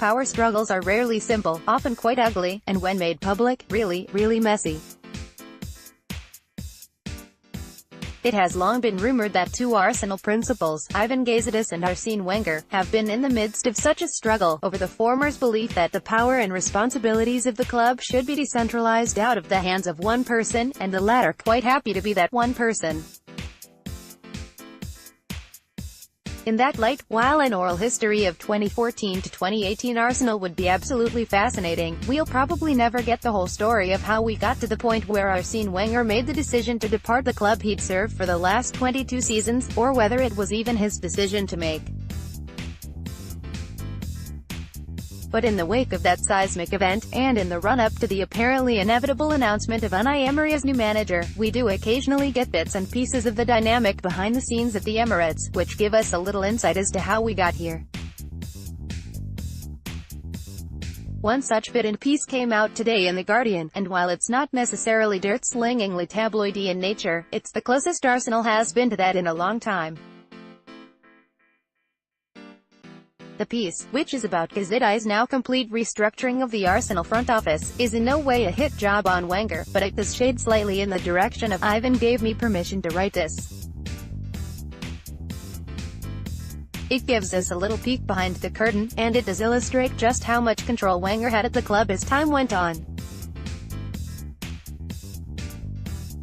power struggles are rarely simple, often quite ugly, and when made public, really messy. It has long been rumored that two Arsenal principals, Ivan Gazidis and Arsene Wenger, have been in the midst of such a struggle, over the former's belief that the power and responsibilities of the club should be decentralized out of the hands of one person, and the latter quite happy to be that one person. In that light, while an oral history of 2014 to 2018 Arsenal would be absolutely fascinating, we'll probably never get the whole story of how we got to the point where Arsene Wenger made the decision to depart the club he'd served for the last 22 seasons, or whether it was even his decision to make. But in the wake of that seismic event, and in the run-up to the apparently inevitable announcement of Unai Emery as new manager, we do occasionally get bits and pieces of the dynamic behind the scenes at the Emirates, which give us a little insight as to how we got here. One such bit and piece came out today in The Guardian, and while it's not necessarily dirt-slingingly tabloidy in nature, it's the closest Arsenal has been to that in a long time. The piece, which is about Gazidis' now complete restructuring of the Arsenal front office, is in no way a hit job on Wenger, but it does shade slightly in the direction of "Ivan gave me permission to write this." It gives us a little peek behind the curtain, and it does illustrate just how much control Wenger had at the club as time went on.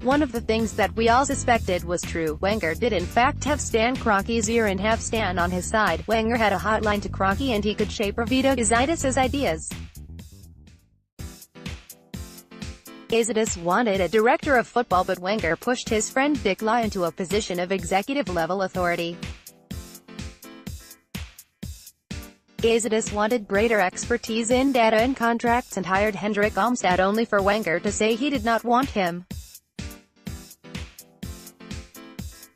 One of the things that we all suspected was true. Wenger did in fact have Stan Kroenke's ear and have Stan on his side. Wenger had a hotline to Kroenke and he could shape or veto Gazidis' ideas. Gazidis wanted a director of football, but Wenger pushed his friend Dick Law into a position of executive-level authority. Gazidis wanted greater expertise in data and contracts and hired Hendrik Almstad only for Wenger to say he did not want him.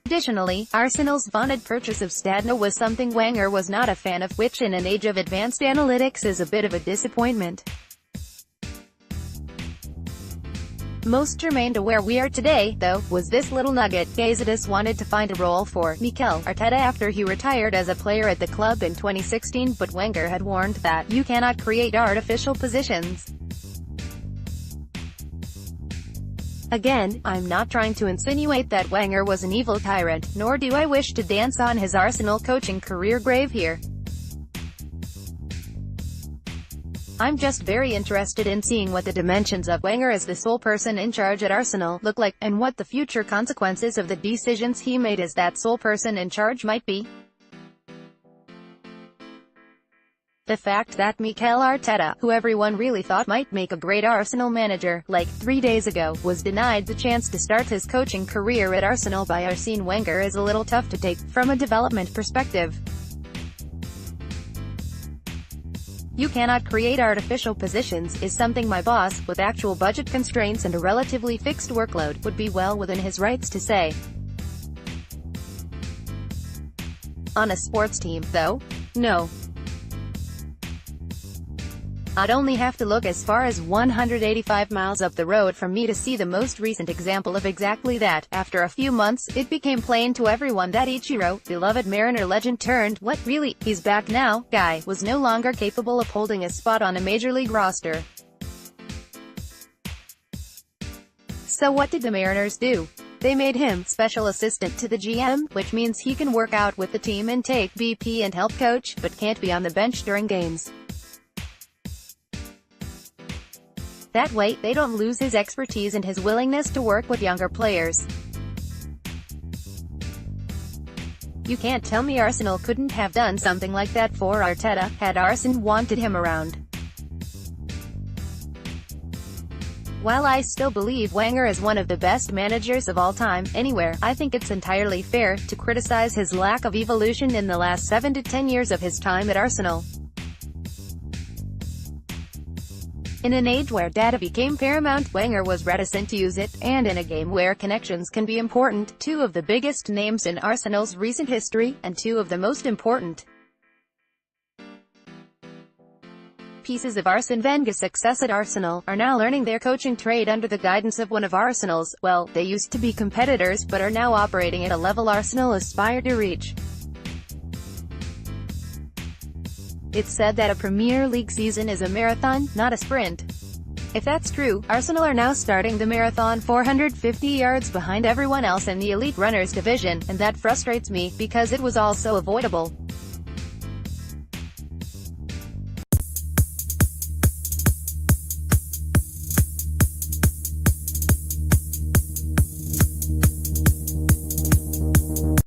Additionally, Arsenal's vaunted purchase of Stadno was something Wenger was not a fan of, which in an age of advanced analytics is a bit of a disappointment. Most germane to where we are today, though, was this little nugget. Gazidis wanted to find a role for Mikel Arteta after he retired as a player at the club in 2016, but Wenger had warned that you cannot create artificial positions. Again, I'm not trying to insinuate that Wenger was an evil tyrant, nor do I wish to dance on his Arsenal coaching career grave here. I'm just very interested in seeing what the dimensions of Wenger as the sole person in charge at Arsenal look like, and what the future consequences of the decisions he made as that sole person in charge might be. The fact that Mikel Arteta, who everyone really thought might make a great Arsenal manager, like 3 days ago, was denied the chance to start his coaching career at Arsenal by Arsene Wenger is a little tough to take, from a development perspective. "You cannot create artificial positions" is something my boss, with actual budget constraints and a relatively fixed workload, would be well within his rights to say. On a sports team, though? No. I'd only have to look as far as 185 miles up the road from me to see the most recent example of exactly that. After a few months, it became plain to everyone that Ichiro, beloved Mariner legend turned, what really, he's back now, guy, was no longer capable of holding a spot on a major league roster. So what did the Mariners do? They made him special assistant to the GM, which means he can work out with the team and take BP and help coach, but can't be on the bench during games. That way, they don't lose his expertise and his willingness to work with younger players. You can't tell me Arsenal couldn't have done something like that for Arteta, had Arsene wanted him around. While I still believe Wenger is one of the best managers of all time, anywhere, I think it's entirely fair to criticize his lack of evolution in the last 7 to 10 years of his time at Arsenal. In an age where data became paramount, Wenger was reticent to use it, and in a game where connections can be important, two of the biggest names in Arsenal's recent history, and two of the most important pieces of Arsene Wenger's success at Arsenal, are now learning their coaching trade under the guidance of one of Arsenal's, well, they used to be competitors but are now operating at a level Arsenal aspired to reach. It's said that a Premier League season is a marathon, not a sprint. If that's true, Arsenal are now starting the marathon 450 yards behind everyone else in the elite runners division, and that frustrates me, because it was all so avoidable.